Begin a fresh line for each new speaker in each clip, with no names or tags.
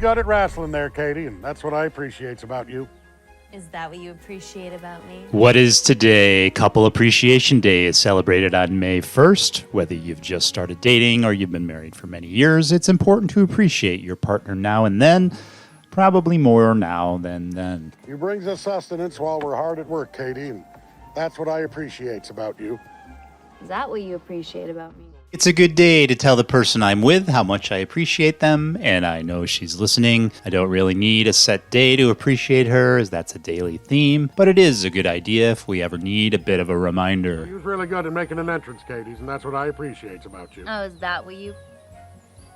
good at wrestling there, Katie, and that's what I appreciates about you.
Is that what you appreciate about me?
What is today? Couple Appreciation Day is celebrated on May 1st. Whether you've just started dating or you've been married for many years, it's important to appreciate your partner now and then, probably more now than then.
You brings us sustenance while we're hard at work, Katie, and that's what I appreciates about you.
Is that what you appreciate about me?
It's a good day to tell the person I'm with how much I appreciate them, and I know she's listening. I don't really need a set day to appreciate her, as that's a daily theme, but it is a good idea if we ever need a bit of a reminder.
You was really good at making an entrance, Katie, and that's what I appreciates about you.
Oh, is that what you...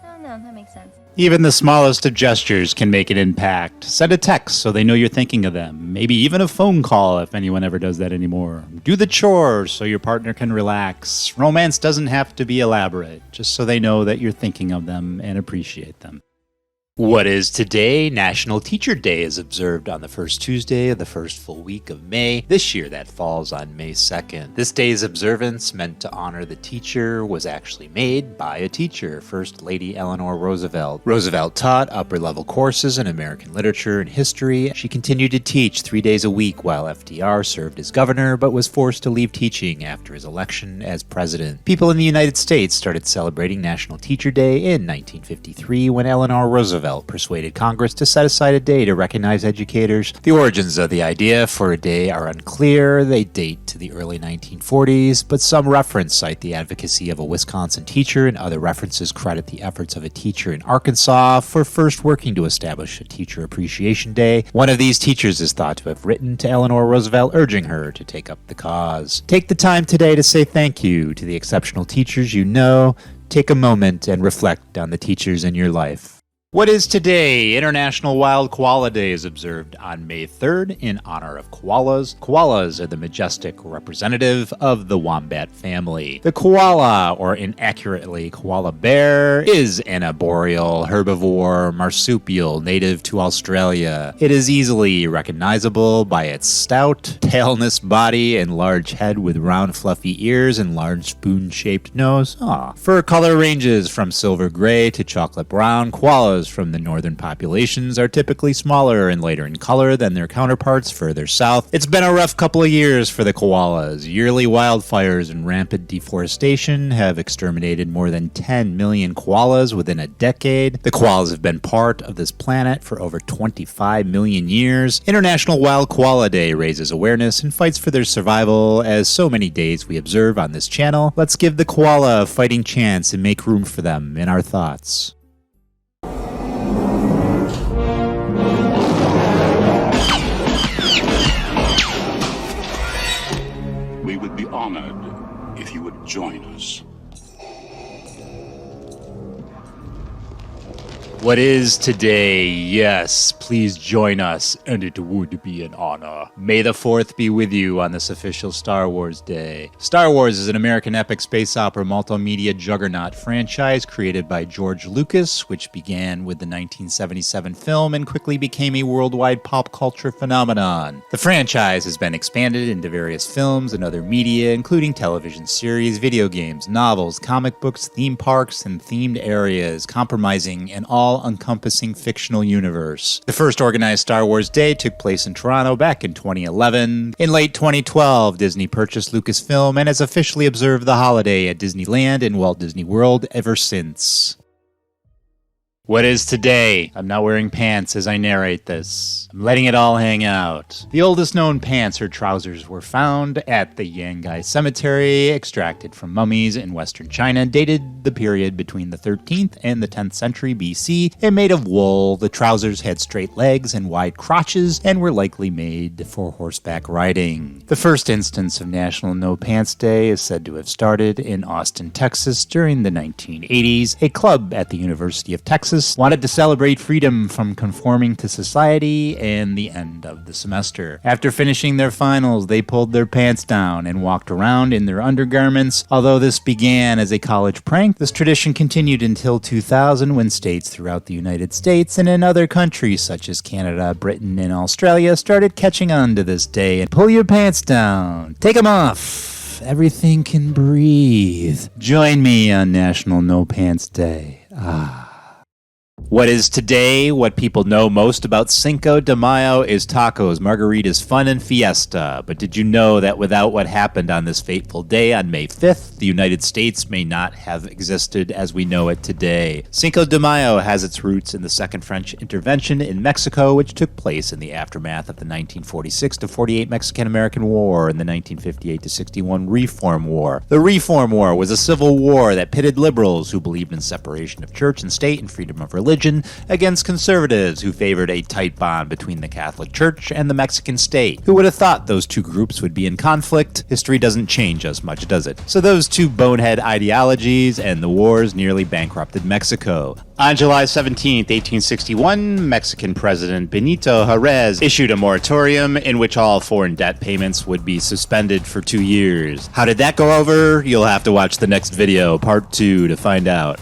Oh, no, that makes sense.
Even the smallest of gestures can make an impact. Send a text so they know you're thinking of them. Maybe even a phone call if anyone ever does that anymore. Do the chores so your partner can relax. Romance doesn't have to be elaborate, just so they know that you're thinking of them and appreciate them. What is today? National Teacher Day is observed on the first Tuesday of the first full week of May. This year that falls on May 2nd. This day's observance, meant to honor the teacher, was actually made by a teacher, First Lady Eleanor Roosevelt. Roosevelt taught upper-level courses in American literature and history. She continued to teach 3 days a week while FDR served as governor, but was forced to leave teaching after his election as president. People in the United States started celebrating National Teacher Day in 1953 when Eleanor Roosevelt persuaded Congress to set aside a day to recognize educators. The origins of the idea for a day are unclear. They date to the early 1940s, but some reference cite the advocacy of a Wisconsin teacher, and other references credit the efforts of a teacher in Arkansas for first working to establish a Teacher Appreciation Day. One of these teachers is thought to have written to Eleanor Roosevelt urging her to take up the cause. Take the time today to say thank you to the exceptional teachers you know. Take a moment and reflect on the teachers in your life. What is today? International Wild Koala Day is observed on May 3rd in honor of koalas. Koalas are the majestic representative of the wombat family. The koala, or inaccurately koala bear, is an arboreal herbivore marsupial native to Australia. It is easily recognizable by its stout, tailless body and large head with round fluffy ears and large spoon-shaped nose. Fur color ranges from silver gray to chocolate brown. Koalas from the northern populations are typically smaller and lighter in color than their counterparts further south. It's been a rough couple of years for the koalas. Yearly wildfires and rampant deforestation have exterminated more than 10 million koalas within a decade. The koalas have been part of this planet for over 25 million years. International Wild Koala Day raises awareness and fights for their survival. As so many days we observe on this channel, let's give the koala a fighting chance and make room for them in our thoughts.
We would be honored if you would join us.
What is today? Yes, please join us, and it would be an honor. May the 4th be with you on this official Star Wars Day. Star Wars is an American epic space opera multimedia juggernaut franchise created by George Lucas, which began with the 1977 film and quickly became a worldwide pop culture phenomenon. The franchise has been expanded into various films and other media, including television series, video games, novels, comic books, theme parks, and themed areas, comprising an all-encompassing fictional universe. The first organized Star Wars Day took place in Toronto back in 2011. In late 2012, Disney purchased Lucasfilm and has officially observed the holiday at Disneyland and Walt Disney World ever since. What is today? I'm not wearing pants as I narrate this. I'm letting it all hang out. The oldest known pants or trousers were found at the Yangai Cemetery, extracted from mummies in western China, dated the period between the 13th and the 10th century BC, and made of wool. The trousers had straight legs and wide crotches, and were likely made for horseback riding. The first instance of National No Pants Day is said to have started in Austin, Texas during the 1980s. A club at the University of Texas wanted to celebrate freedom from conforming to society and the end of the semester. After finishing their finals, they pulled their pants down and walked around in their undergarments. Although this began as a college prank, this tradition continued until 2000, when states throughout the United States and in other countries such as Canada, Britain, and Australia started catching on to this day. And pull your pants down. Take them off. Everything can breathe. Join me on National No Pants Day. What is today? What people know most about Cinco de Mayo is tacos, margaritas, fun, and fiesta. But did you know that without what happened on this fateful day on May 5th, the United States may not have existed as we know it today? Cinco de Mayo has its roots in the Second French Intervention in Mexico, which took place in the aftermath of the 1946-48 Mexican-American War and the 1958-61 Reform War. The Reform War was a civil war that pitted liberals who believed in separation of church and state and freedom of religion against conservatives who favored a tight bond between the Catholic Church and the Mexican state. Who would have thought those two groups would be in conflict? History doesn't change us much, does it? So those two bonehead ideologies and the wars nearly bankrupted Mexico. On July 17, 1861, Mexican President Benito Juárez issued a moratorium in which all foreign debt payments would be suspended for 2 years. How did that go over? You'll have to watch the next video, part 2, to find out.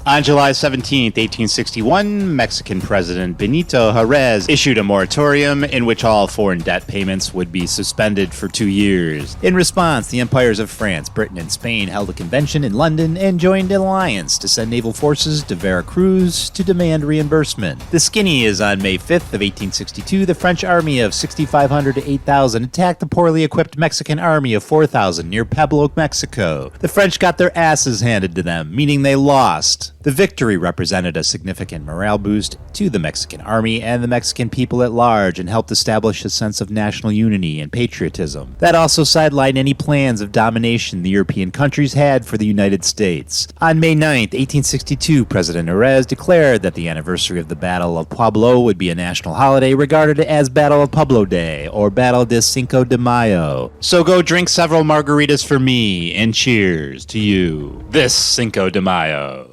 On July 17, 1861, Mexican President Benito Juárez issued a moratorium in which all foreign debt payments would be suspended for 2 years. In response, the empires of France, Britain, and Spain held a convention in London and joined an alliance to send naval forces to Veracruz to demand reimbursement. The skinny is on May 5th of 1862, the French army of 6,500 to 8,000 attacked the poorly equipped Mexican army of 4,000 near Pueblo, Mexico. The French got their asses handed to them, meaning they lost. The victory represented a significant morale boost to the Mexican army and the Mexican people at large and helped establish a sense of national unity and patriotism. That also sidelined any plans of domination the European countries had for the United States. On May 9, 1862, President Juárez declared that the anniversary of the Battle of Pueblo would be a national holiday regarded as Battle of Pueblo Day or Battle de Cinco de Mayo. So go drink several margaritas for me and cheers to you this Cinco de Mayo.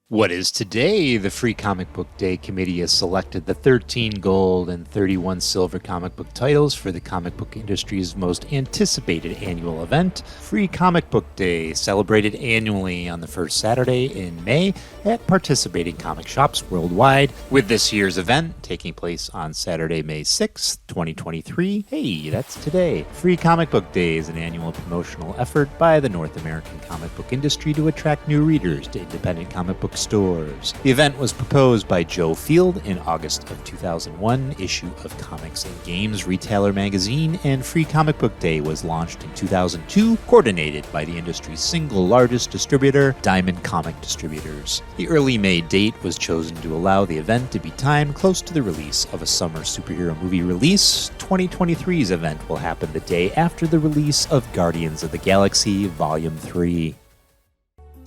What is today? The Free Comic Book Day Committee has selected the 13 gold and 31 silver comic book titles for the comic book industry's most anticipated annual event, Free Comic Book Day, celebrated annually on the first Saturday in May at participating comic shops worldwide, with this year's event taking place on Saturday, May 6th, 2023. Hey, that's today. Free Comic Book Day is an annual promotional effort by the North American comic book industry to attract new readers to independent comic book stores. The event was proposed by Joe Field in August of 2001 issue of Comics and Games Retailer magazine, and Free Comic Book Day was launched in 2002, coordinated by the industry's single largest distributor, Diamond Comic Distributors. The early May date was chosen to allow the event to be timed close to the release of a summer superhero movie release. 2023's event will happen the day after the release of Guardians of the Galaxy Volume 3.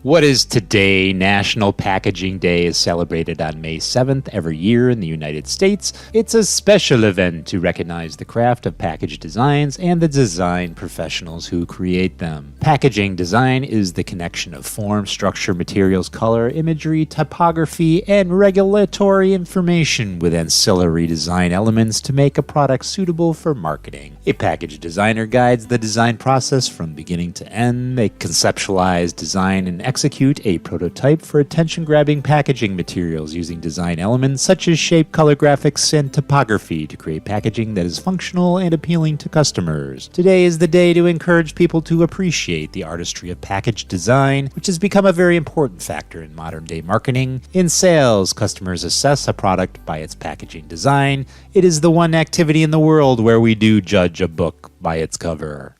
What is today? National Packaging Day is celebrated on May 7th every year in the United States. It's a special event to recognize the craft of package designs and the design professionals who create them. Packaging design is the connection of form, structure, materials, color, imagery, typography, and regulatory information with ancillary design elements to make a product suitable for marketing. A package designer guides the design process from beginning to end. They conceptualize, design, and execute a prototype for attention-grabbing packaging materials using design elements such as shape, color, graphics, and typography to create packaging that is functional and appealing to customers. Today is the day to encourage people to appreciate the artistry of package design, which has become a very important factor in modern-day marketing. In sales, customers assess a product by its packaging design. It is the one activity in the world where we do judge a book by its cover.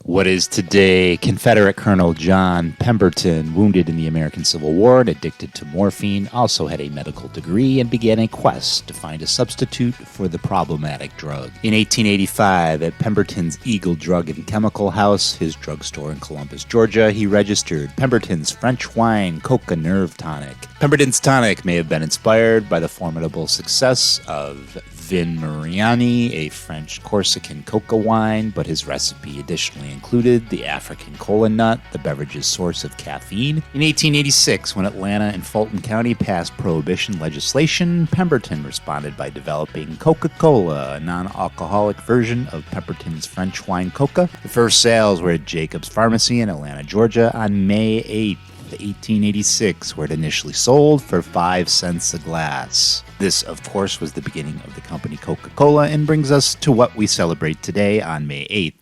What is today? Confederate Colonel John Pemberton, wounded in the American Civil War and addicted to morphine, also had a medical degree and began a quest to find a substitute for the problematic drug. In 1885, at Pemberton's Eagle Drug and Chemical House, his drugstore in Columbus, Georgia, he registered Pemberton's French Wine Coca Nerve Tonic. Pemberton's tonic may have been inspired by the formidable success of Vin Mariani, a French Corsican coca wine, but his recipe additionally included the African cola nut, the beverage's source of caffeine. In 1886, when Atlanta and Fulton County passed prohibition legislation, Pemberton responded by developing Coca-Cola, a non-alcoholic version of Pemberton's French wine coca. The first sales were at Jacob's Pharmacy in Atlanta, Georgia on May 8th. 1886, where it initially sold for 5 cents a glass. This, of course, was the beginning of the company Coca-Cola and brings us to what we celebrate today on May 8th.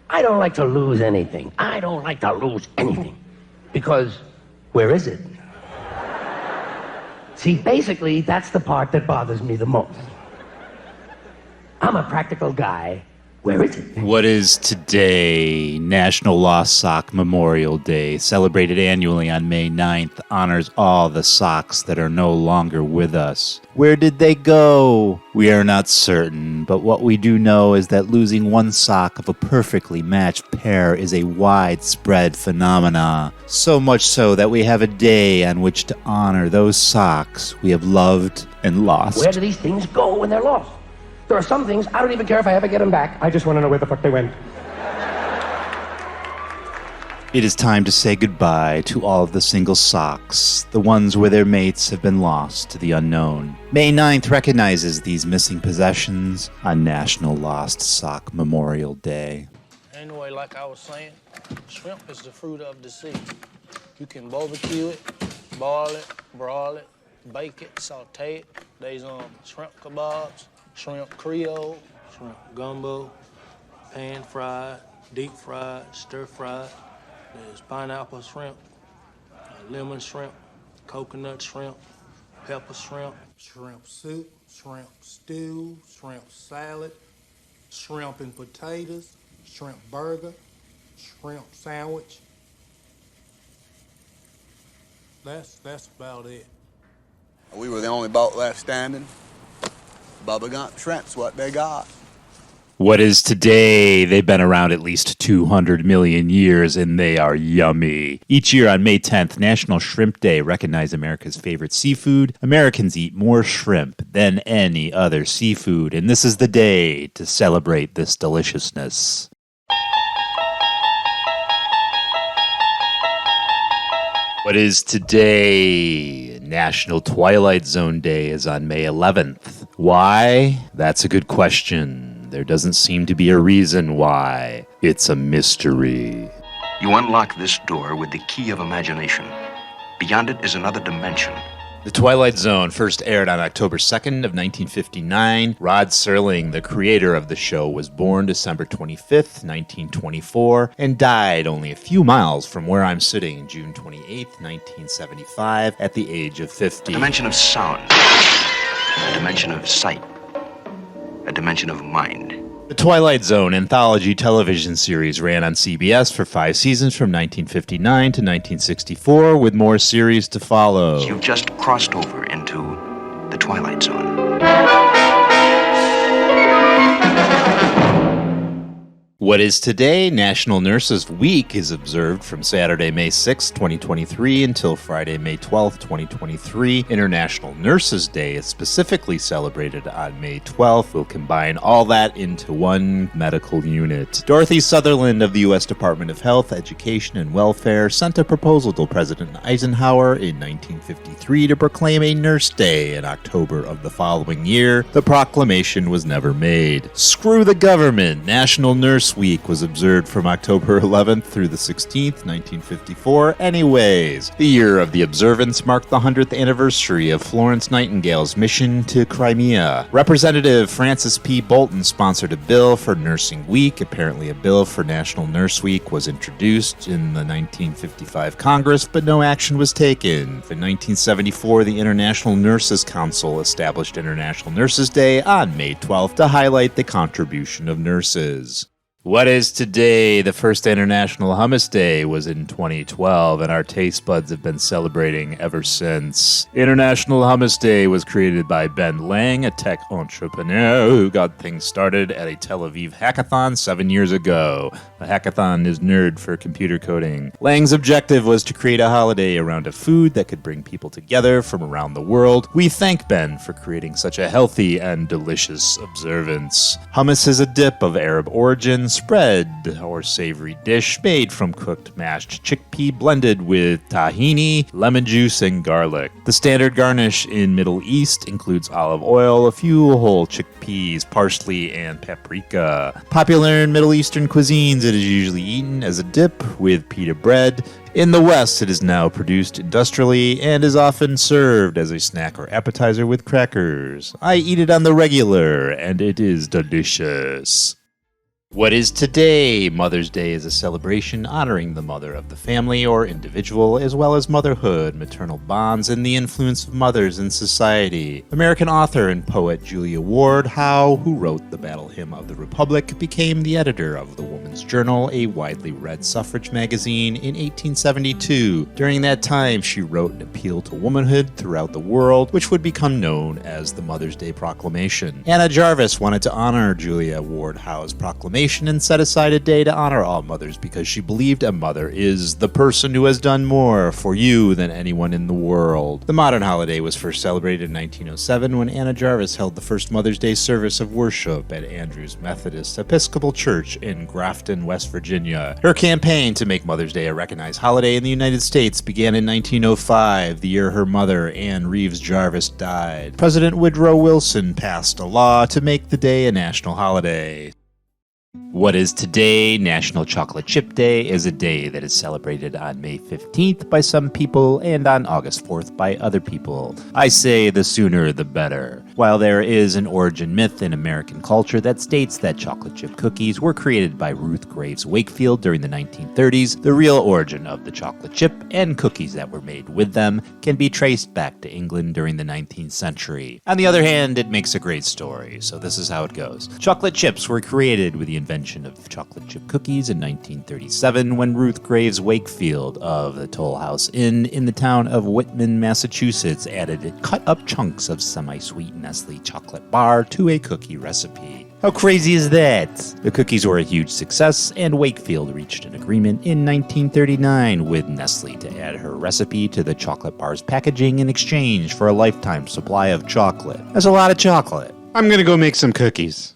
I don't like to lose anything. I don't like to lose anything. Because where is it? See, basically, that's the part that bothers me the most. I'm a practical guy. Where is it?
What is today? National Lost Sock Memorial Day, celebrated annually on May 9th, honors all the socks that are no longer with us. Where did they go? We are not certain, but what we do know is that losing one sock of a perfectly matched pair is a widespread phenomena. So much so that we have a day on which to honor those socks we have loved and lost.
Where do these things go when they're lost? There are some things, I don't even care if I ever get them back. I just want to know where the fuck they went.
It is time to say goodbye to all of the single socks, the ones where their mates have been lost to the unknown. May 9th recognizes these missing possessions on National Lost Sock Memorial Day.
Anyway, like I was saying, shrimp is the fruit of the sea. You can barbecue it, boil it, broil it, bake it, saute it. There's shrimp kebabs, shrimp creole, shrimp gumbo, pan-fried, deep-fried, stir-fried. There's pineapple shrimp, lemon shrimp, coconut shrimp, pepper shrimp, shrimp soup, shrimp stew, shrimp salad, shrimp and potatoes, shrimp burger, shrimp sandwich. That's about it.
We were the only boat left standing. Bubba Gump shrimp's what they got.
What is today? They've been around at least 200 million years, and they are yummy. Each year on May 10th, National Shrimp Day recognizes America's favorite seafood. Americans eat more shrimp than any other seafood, and this is the day to celebrate this deliciousness. What is today? National Twilight Zone Day is on May 11th. Why? That's a good question. There doesn't seem to be a reason why. It's a mystery.
You unlock this door with the key of imagination. Beyond it is another dimension.
The Twilight Zone first aired on October 2nd of 1959. Rod Serling, the creator of the show, was born December 25th, 1924, and died only a few miles from where I'm sitting, June 28th, 1975, at the age of 50.
A dimension of sound. A dimension of sight. A dimension of mind.
The Twilight Zone anthology television series ran on CBS for 5 seasons from 1959 to 1964, with more series to follow.
You've just crossed over into the Twilight Zone.
What is today? National Nurses Week is observed from Saturday, May 6, 2023 until Friday, May 12, 2023. International Nurses Day is specifically celebrated on May 12th. We'll combine all that into one medical unit. Dorothy Sutherland of the U.S. Department of Health, Education, and Welfare sent a proposal to President Eisenhower in 1953 to proclaim a Nurse Day in October of the following year. The proclamation was never made. Screw the government. National Nurse Week was observed from October 11th through the 16th, 1954. Anyways, the year of the observance marked the 100th anniversary of Florence Nightingale's mission to Crimea. Representative Francis P. Bolton sponsored a bill for Nursing Week. Apparently, a bill for National Nurse Week was introduced in the 1955 Congress, but no action was taken. In 1974, the International Nurses Council established International Nurses Day on May 12th to highlight the contribution of nurses. What is today? The first International Hummus Day was in 2012, and our taste buds have been celebrating ever since. International Hummus Day was created by Ben Lang, a tech entrepreneur who got things started at a Tel Aviv hackathon 7 years ago. A hackathon is nerd for computer coding. Lang's objective was to create a holiday around a food that could bring people together from around the world. We thank Ben for creating such a healthy and delicious observance. Hummus is a dip of Arab origin, spread or savory dish made from cooked mashed chickpea blended with tahini, lemon juice, and garlic. The standard garnish in Middle East includes olive oil, a few whole chickpeas, parsley, and paprika. Popular in Middle Eastern cuisines, it is usually eaten as a dip with pita bread. In the West, it is now produced industrially and is often served as a snack or appetizer with crackers. I eat it on the regular, and it is delicious. What is today? Mother's Day is a celebration honoring the mother of the family or individual, as well as motherhood, maternal bonds, and the influence of mothers in society. American author and poet Julia Ward Howe, who wrote the Battle Hymn of the Republic, became the editor of the Woman's Journal, a widely read suffrage magazine, in 1872. During that time, she wrote an appeal to womanhood throughout the world, which would become known as the Mother's Day Proclamation. Anna Jarvis wanted to honor Julia Ward Howe's proclamation and set aside a day to honor all mothers because she believed a mother is the person who has done more for you than anyone in the world. The modern holiday was first celebrated in 1907 when Anna Jarvis held the first Mother's Day service of worship at Andrews Methodist Episcopal Church in Grafton, West Virginia. Her campaign to make Mother's Day a recognized holiday in the United States began in 1905, the year her mother, Anne Reeves Jarvis, died. President Woodrow Wilson passed a law to make the day a national holiday. What is today? National Chocolate Chip Day is a day that is celebrated on May 15th by some people and on August 4th by other people. I say the sooner the better. While there is an origin myth in American culture that states that chocolate chip cookies were created by Ruth Graves Wakefield during the 1930s, the real origin of the chocolate chip and cookies that were made with them can be traced back to England during the 19th century. On the other hand, it makes a great story, so this is how it goes. Chocolate chips were created with the invention of chocolate chip cookies in 1937 when Ruth Graves Wakefield of the Toll House Inn in the town of Whitman, Massachusetts added cut-up chunks of semi-sweet Nestle chocolate bar to a cookie recipe. How crazy is that? The cookies were a huge success, and Wakefield reached an agreement in 1939 with Nestle to add her recipe to the chocolate bar's packaging in exchange for a lifetime supply of chocolate. That's a lot of chocolate. I'm gonna go make some cookies.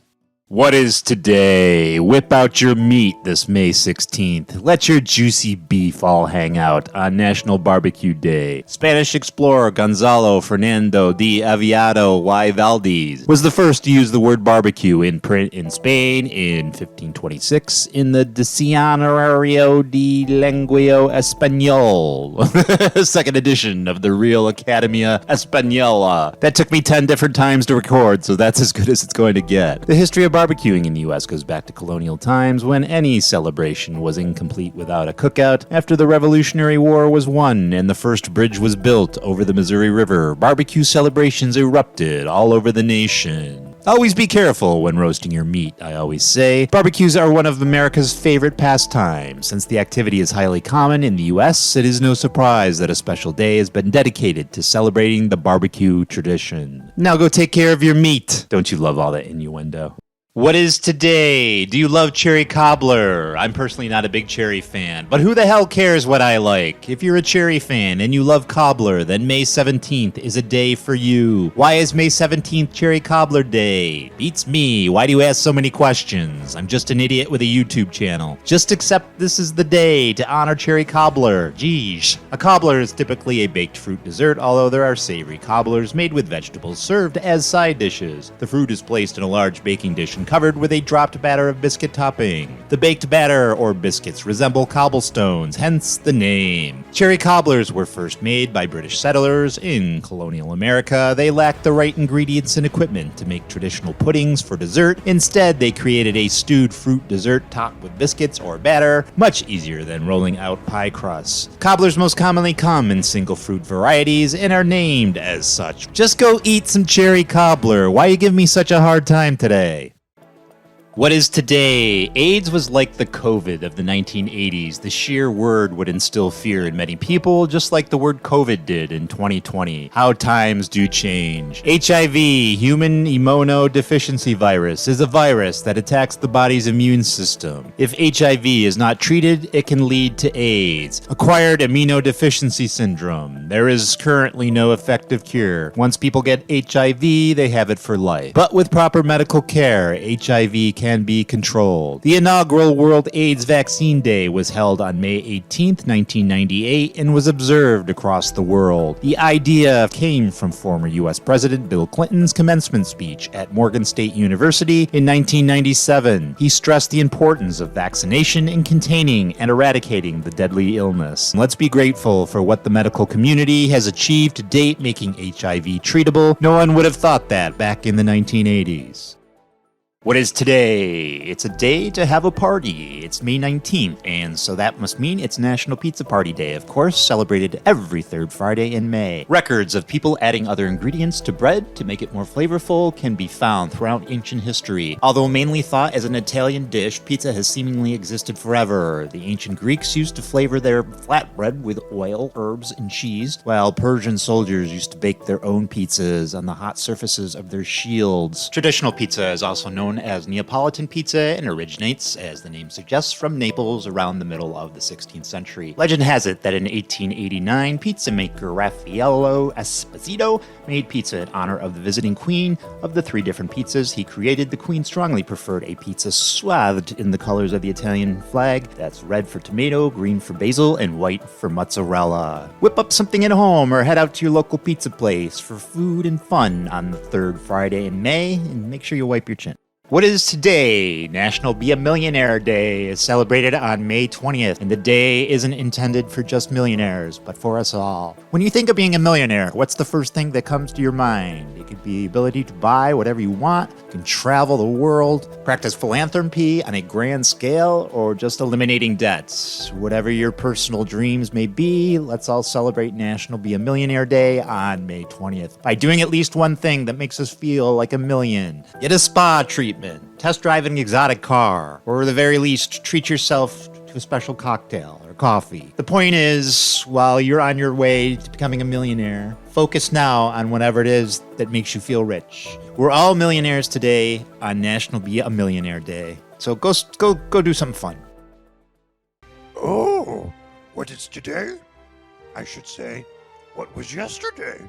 What is today? Whip out your meat this May 16th. Let your juicy beef all hang out on National Barbecue Day. Spanish explorer Gonzalo Fernando de Aviado y Valdez was the first to use the word barbecue in print in Spain in 1526 in the Diccionario de Lengua Español, second edition of the Real Academia Española. That took me 10 different times to record, so that's as good as it's going to get. The history of barbecuing in the U.S. goes back to colonial times when any celebration was incomplete without a cookout. After the Revolutionary War was won and the first bridge was built over the Missouri River, barbecue celebrations erupted all over the nation. Always be careful when roasting your meat, I always say. Barbecues are one of America's favorite pastimes. Since the activity is highly common in the U.S., it is no surprise that a special day has been dedicated to celebrating the barbecue tradition. Now go take care of your meat. Don't you love all that innuendo? What is today? Do you love cherry cobbler? I'm personally not a big cherry fan, but who the hell cares what I like? If you're a cherry fan and you love cobbler, then May 17th is a day for you. Why is May 17th Cherry Cobbler Day? Beats me. Why do you ask so many questions? I'm just an idiot with a YouTube channel. Just accept this is the day to honor cherry cobbler. Geesh. A cobbler is typically a baked fruit dessert, although there are savory cobblers made with vegetables served as side dishes. The fruit is placed in a large baking dish and covered with a dropped batter of biscuit topping. The baked batter or biscuits resemble cobblestones, hence the name. Cherry cobblers were first made by British settlers in colonial America. They lacked the right ingredients and equipment to make traditional puddings for dessert. Instead, they created a stewed fruit dessert topped with biscuits or batter, much easier than rolling out pie crusts. Cobblers most commonly come in single fruit varieties and are named as such. Just go eat some cherry cobbler. Why you give me such a hard time today? What is today? AIDS was like the COVID of the 1980s. The sheer word would instill fear in many people, just like the word COVID did in 2020. How times do change. HIV, human immunodeficiency virus, is a virus that attacks the body's immune system. If HIV is not treated, it can lead to AIDS, acquired immunodeficiency syndrome. There is currently no effective cure. Once people get HIV, they have it for life. But with proper medical care, HIV can be controlled. The inaugural World AIDS Vaccine Day was held on May 18, 1998, and was observed across the world. The idea came from former U.S. President Bill Clinton's commencement speech at Morgan State University in 1997. He stressed the importance of vaccination in containing and eradicating the deadly illness. Let's be grateful for what the medical community has achieved to date making HIV treatable. No one would have thought that back in the 1980s. What is today? It's a day to have a party. It's May 19th, and so that must mean it's National Pizza Party Day, of course, celebrated every third Friday in May. Records of people adding other ingredients to bread to make it more flavorful can be found throughout ancient history. Although mainly thought as an Italian dish, pizza has seemingly existed forever. The ancient Greeks used to flavor their flatbread with oil, herbs, and cheese, while Persian soldiers used to bake their own pizzas on the hot surfaces of their shields. Traditional pizza is also known as Neapolitan pizza and originates, as the name suggests, from Naples around the middle of the 16th century. Legend has it that in 1889, pizza maker Raffaello Esposito made pizza in honor of the visiting queen. Of the 3 different pizzas he created, the queen strongly preferred a pizza swathed in the colors of the Italian flag. That's red for tomato, green for basil, and white for mozzarella. Whip up something at home or head out to your local pizza place for food and fun on the 3rd Friday in May, and make sure you wipe your chin. What is today? National Be a Millionaire Day is celebrated on May 20th, and the day isn't intended for just millionaires, but for us all. When you think of being a millionaire, what's the first thing that comes to your mind? It could be the ability to buy whatever you want, you can travel the world, practice philanthropy on a grand scale, or just eliminating debts. Whatever your personal dreams may be, let's all celebrate National Be a Millionaire Day on May 20th by doing at least one thing that makes us feel like a million. Get a spa treatment, test drive an exotic car, or at the very least, treat yourself to a special cocktail or coffee. The point is, while you're on your way to becoming a millionaire, focus now on whatever it is that makes you feel rich. We're all millionaires today on National Be a Millionaire Day. So go do something fun.
Oh, what is today? I should say, what was yesterday?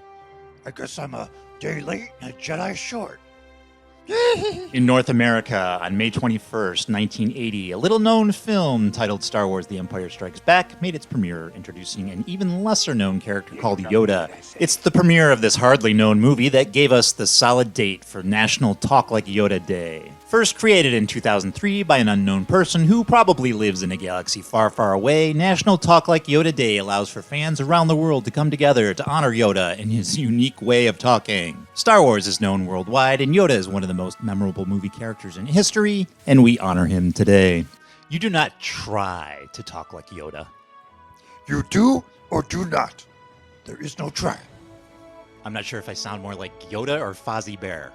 I guess I'm a day late and a Jedi short.
In North America, on May 21st, 1980, a little-known film titled Star Wars The Empire Strikes Back made its premiere, introducing an even lesser-known character called Yoda. It's the premiere of this hardly-known movie that gave us the solid date for National Talk Like Yoda Day. First created in 2003 by an unknown person who probably lives in a galaxy far, far away, National Talk Like Yoda Day allows for fans around the world to come together to honor Yoda in his unique way of talking. Star Wars is known worldwide, and Yoda is one of the most memorable movie characters in history, and we honor him today. You do not try to talk like Yoda.
You do or do not. There is no try.
I'm not sure if I sound more like Yoda or Fozzie Bear.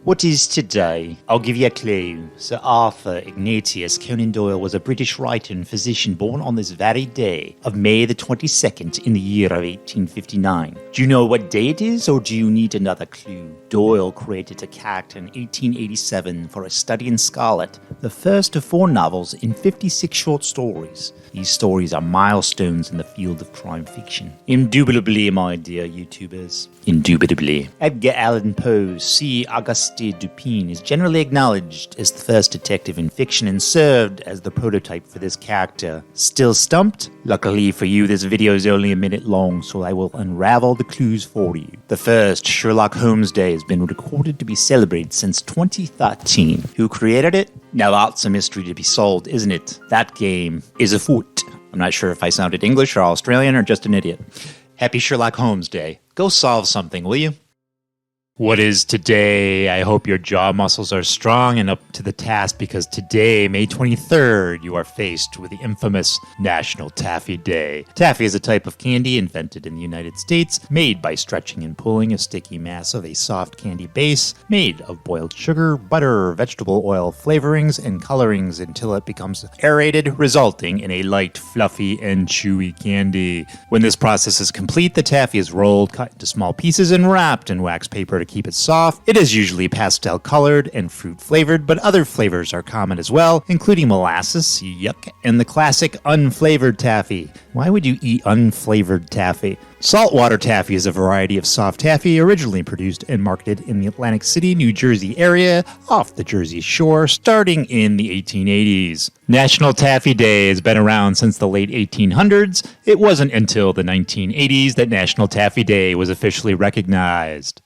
What is today? I'll give you a clue. Sir Arthur Ignatius Conan Doyle was a British writer and physician born on this very day of May the 22nd in the year of 1859. Do you know what day it is, or do you need another clue? Doyle created a character in 1887 for A Study in Scarlet, the first of 4 novels in 56 short stories. These stories are milestones in the field of crime fiction. Indubitably, my dear YouTubers. Indubitably. Edgar Allan Poe's C. Auguste Dupin is generally acknowledged as the first detective in fiction and served as the prototype for this character. Still stumped? Luckily for you, this video is only a minute long, so I will unravel the clues for you. The first Sherlock Holmes Day has been recorded to be celebrated since 2013. Who created it? Now that's a mystery to be solved, isn't it? That game is afoot. I'm not sure if I sounded English or Australian or just an idiot. Happy Sherlock Holmes Day. Go solve something, will you? What is today? I hope your jaw muscles are strong and up to the task, because today, May 23rd, you are faced with the infamous National Taffy Day. Taffy is a type of candy invented in the United States, made by stretching and pulling a sticky mass of a soft candy base made of boiled sugar, butter, vegetable oil flavorings, and colorings until it becomes aerated, resulting in a light, fluffy, and chewy candy. When this process is complete, the taffy is rolled, cut into small pieces, and wrapped in wax paper to keep it soft. It is usually pastel colored and fruit flavored, but other flavors are common as well, including molasses, yuck, and the classic unflavored taffy. Why would you eat unflavored taffy? Saltwater taffy is a variety of soft taffy originally produced and marketed in the Atlantic City, New Jersey area off the Jersey Shore starting in the 1880s. National Taffy Day has been around since the late 1800s. It wasn't until the 1980s that National Taffy Day was officially recognized.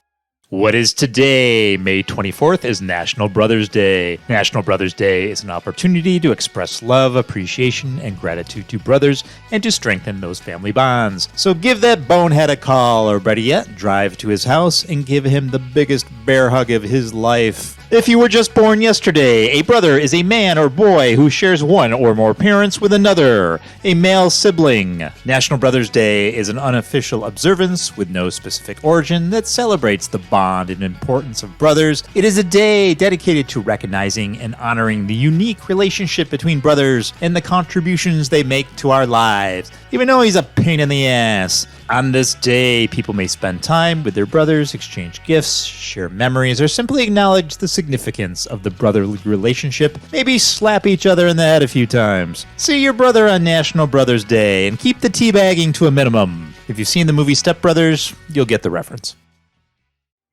What is today? May 24th is National Brothers Day. National Brothers Day is an opportunity to express love, appreciation, and gratitude to brothers and to strengthen those family bonds. So give that bonehead a call, or better yet, drive to his house and give him the biggest bear hug of his life. If you were just born yesterday, a brother is a man or boy who shares one or more parents with another, a male sibling. National Brothers Day is an unofficial observance with no specific origin that celebrates the bond and importance of brothers. It is a day dedicated to recognizing and honoring the unique relationship between brothers and the contributions they make to our lives, even though he's a pain in the ass. On this day, people may spend time with their brothers, exchange gifts, share memories, or simply acknowledge the significance of the brotherly relationship, maybe slap each other in the head a few times. See your brother on National Brothers Day and keep the teabagging to a minimum. If you've seen the movie Step Brothers, you'll get the reference.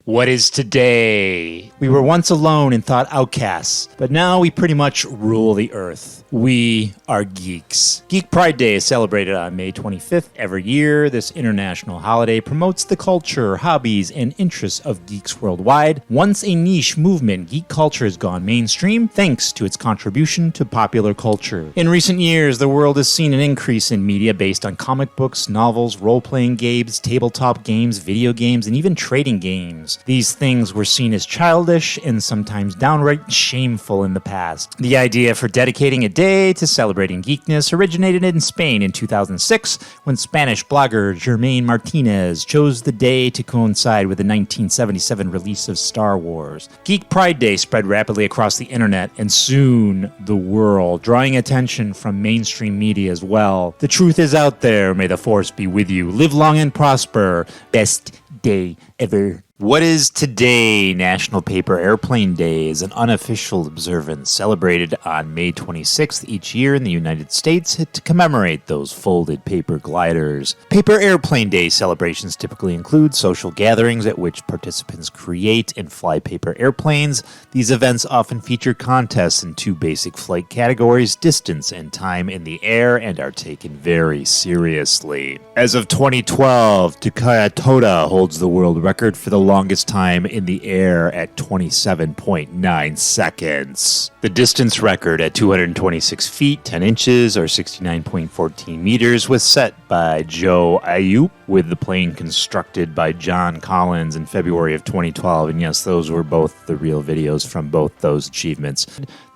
What is today? We were once alone and thought outcasts, but now we pretty much rule the earth. We are geeks. Geek Pride Day is celebrated on May 25th every year. This international holiday promotes the culture, hobbies, and interests of geeks worldwide. Once a niche movement, geek culture has gone mainstream thanks to its contribution to popular culture. In recent years, the world has seen an increase in media based on comic books, novels, role-playing games, tabletop games, video games, and even trading games. These things were seen as childish and sometimes downright shameful in the past. The idea for dedicating a day to celebrating geekness originated in Spain in 2006 when Spanish blogger Germain Martinez chose the day to coincide with the 1977 release of Star Wars. Geek Pride Day spread rapidly across the internet and soon the world, drawing attention from mainstream media as well. The truth is out there. May the force be with you. Live long and prosper. Best day ever. What is today? National Paper Airplane Day is an unofficial observance celebrated on May 26th each year in the United States to commemorate those folded paper gliders. Paper Airplane Day celebrations typically include social gatherings at which participants create and fly paper airplanes. These events often feature contests in two basic flight categories, distance and time in the air, and are taken very seriously. As of 2012, Takaya Toda holds the world record for the longest time in the air at 27.9 seconds. The distance record at 226 feet, 10 inches, or 69.14 meters was set by Joe Ayup with the plane constructed by John Collins in February of 2012. And yes, those were both the real videos from both those achievements.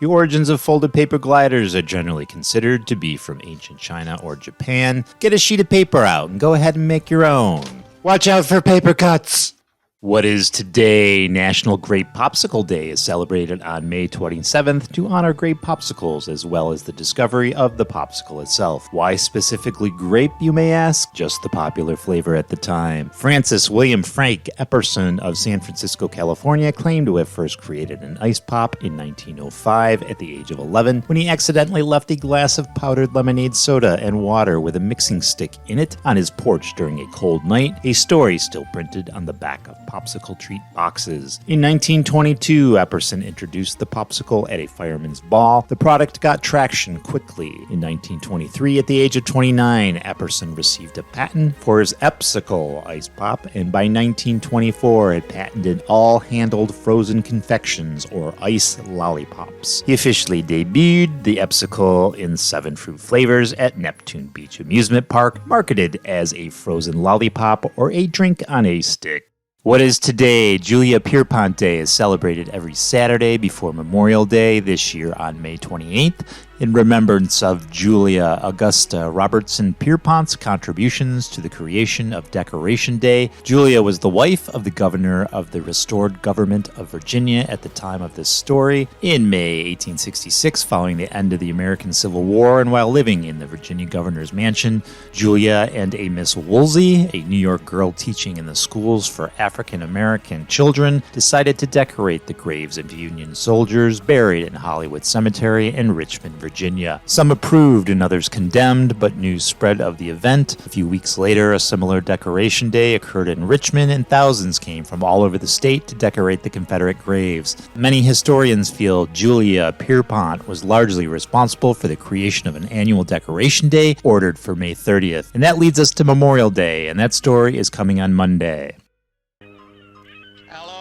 The origins of folded paper gliders are generally considered to be from ancient China or Japan. Get a sheet of paper out and go ahead and make your own. Watch out for paper cuts! What is today? National Grape Popsicle Day is celebrated on May 27th to honor grape popsicles as well as the discovery of the popsicle itself. Why specifically grape, you may ask? Just the popular flavor at the time. Francis William Frank Epperson of San Francisco, California claimed to have first created an ice pop in 1905 at the age of 11 when he accidentally left a glass of powdered lemonade soda and water with a mixing stick in it on his porch during a cold night, a story still printed on the back of popsicle treat boxes. In 1922, Epperson introduced the popsicle at a fireman's ball. The product got traction quickly. In 1923, at the age of 29, Epperson received a patent for his Epsicle ice pop, and by 1924, had patented all-handled frozen confections or ice lollipops. He officially debuted the Epsicle in 7 fruit flavors at Neptune Beach Amusement Park, marketed as a frozen lollipop or a drink on a stick. What is today? Julia Pierpont Day is celebrated every Saturday before Memorial Day, this year on May 28th, in remembrance of Julia Augusta Robertson Pierpont's contributions to the creation of Decoration Day. Julia was the wife of the governor of the restored government of Virginia at the time of this story. In May 1866, following the end of the American Civil War and while living in the Virginia governor's mansion, Julia and a Miss Woolsey, a New York girl teaching in the schools for African American children, decided to decorate the graves of Union soldiers buried in Hollywood Cemetery in Richmond, Virginia. Some approved and others condemned, but news spread of the event. A few weeks later, a similar decoration day occurred in Richmond, and thousands came from all over the state to decorate the Confederate graves. Many historians feel Julia Pierpont was largely responsible for the creation of an annual decoration day ordered for May 30th. And that leads us to Memorial Day, and that story is coming on Monday.
Hello?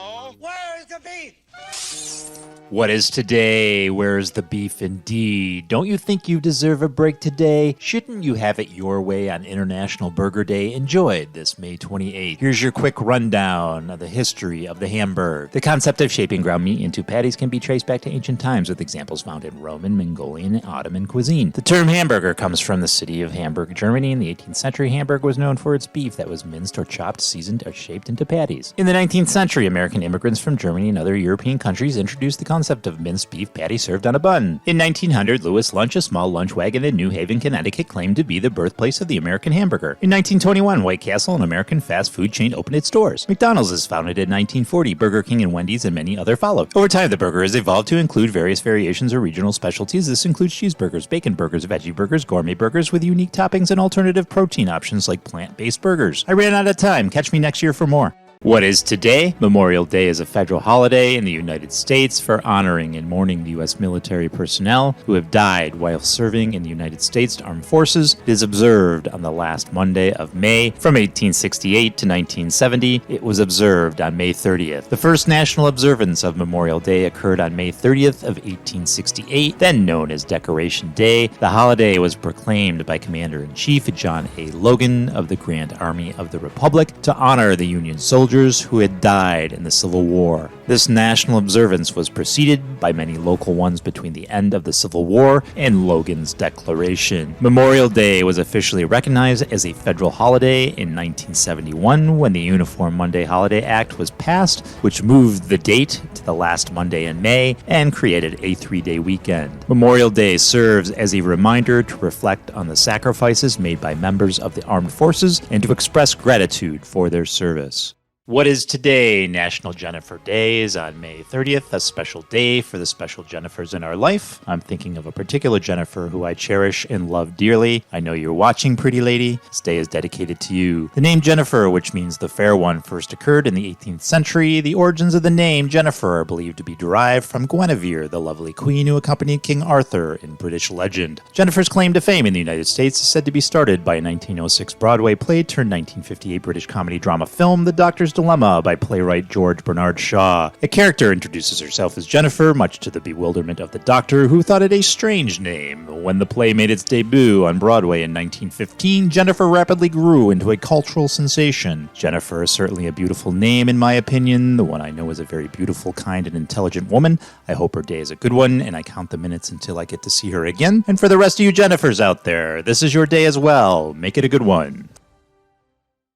What is today? Where's the beef indeed? Don't you think you deserve a break today? Shouldn't you have it your way on International Burger Day enjoyed this May 28th? Here's your quick rundown of the history of the hamburger. The concept of shaping ground meat into patties can be traced back to ancient times with examples found in Roman, Mongolian, and Ottoman cuisine. The term hamburger comes from the city of Hamburg, Germany. In the 18th century, Hamburg was known for its beef that was minced or chopped, seasoned, or shaped into patties. In the 19th century, American immigrants from Germany and other European countries introduced the concept of minced beef patty served on a bun. In 1900, Louis Lunch, a small lunch wagon in New Haven, Connecticut, claimed to be the birthplace of the American hamburger. In 1921, White Castle, an American fast food chain, opened its doors. McDonald's is founded in 1940. Burger King and Wendy's and many other followed. Over time, the burger has evolved to include various variations or regional specialties. This includes cheeseburgers, bacon burgers, veggie burgers, gourmet burgers with unique toppings and alternative protein options like plant-based burgers. I ran out of time. Catch me next year for more. What is today? Memorial Day is a federal holiday in the United States for honoring and mourning the U.S. military personnel who have died while serving in the United States Armed Forces. It is observed on the last Monday of May. From 1868 to 1970, it was observed on May 30th. The first national observance of Memorial Day occurred on May 30th of 1868, then known as Decoration Day. The holiday was proclaimed by Commander-in-Chief John A. Logan of the Grand Army of the Republic to honor the Union soldiers who had died in the Civil War. This national observance was preceded by many local ones between the end of the Civil War and Logan's declaration. Memorial Day was officially recognized as a federal holiday in 1971 when the Uniform Monday Holiday Act was passed, which moved the date to the last Monday in May and created a 3-day weekend. Memorial Day serves as a reminder to reflect on the sacrifices made by members of the armed forces and to express gratitude for their service. What is today? National Jennifer Day is on May 30th, a special day for the special Jennifers in our life. I'm thinking of a particular Jennifer who I cherish and love dearly. I know you're watching, pretty lady. This day is dedicated to you. The name Jennifer, which means the fair one, first occurred in the 18th century. The origins of the name Jennifer are believed to be derived from Guinevere, the lovely queen who accompanied King Arthur in British legend. Jennifer's claim to fame in the United States is said to be started by a 1906 Broadway play turned 1958 British comedy drama film, The Doctor's Dilemma by playwright George Bernard Shaw. A character introduces herself as Jennifer, much to the bewilderment of the Doctor, who thought it a strange name. When the play made its debut on Broadway in 1915, Jennifer rapidly grew into a cultural sensation. Jennifer is certainly a beautiful name, in my opinion. The one I know is a very beautiful, kind, and intelligent woman. I hope her day is a good one, and I count the minutes until I get to see her again. And for the rest of you Jennifers out there, this is your day as well. Make it a good one.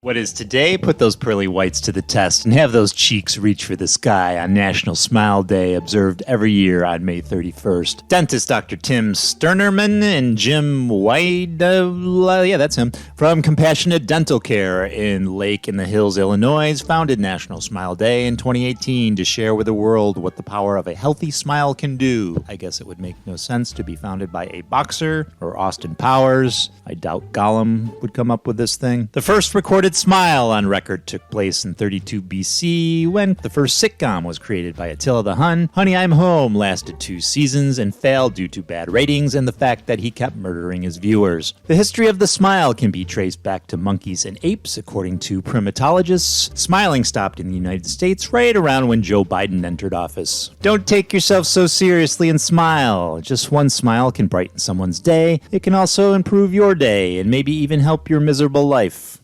What is today? Put those pearly whites to the test and have those cheeks reach for the sky on National Smile Day, observed every year on May 31st. Dentist Dr. Tim Sternerman and Jim White, that's him, from Compassionate Dental Care in Lake in the Hills, Illinois, founded National Smile Day in 2018 to share with the world what the power of a healthy smile can do. I guess it would make no sense to be founded by a boxer or Austin Powers. I doubt Gollum would come up with this thing. The first recorded smile on record took place in 32 BC when the first sitcom was created by Attila the Hun. Honey, I'm Home lasted 2 seasons and failed due to bad ratings and the fact that he kept murdering his viewers. The history of the smile can be traced back to monkeys and apes. According to primatologists, smiling stopped in the United States right around when Joe Biden entered office. Don't take yourself so seriously and smile. Just one smile can brighten someone's day. It can also improve your day and maybe even help your miserable life.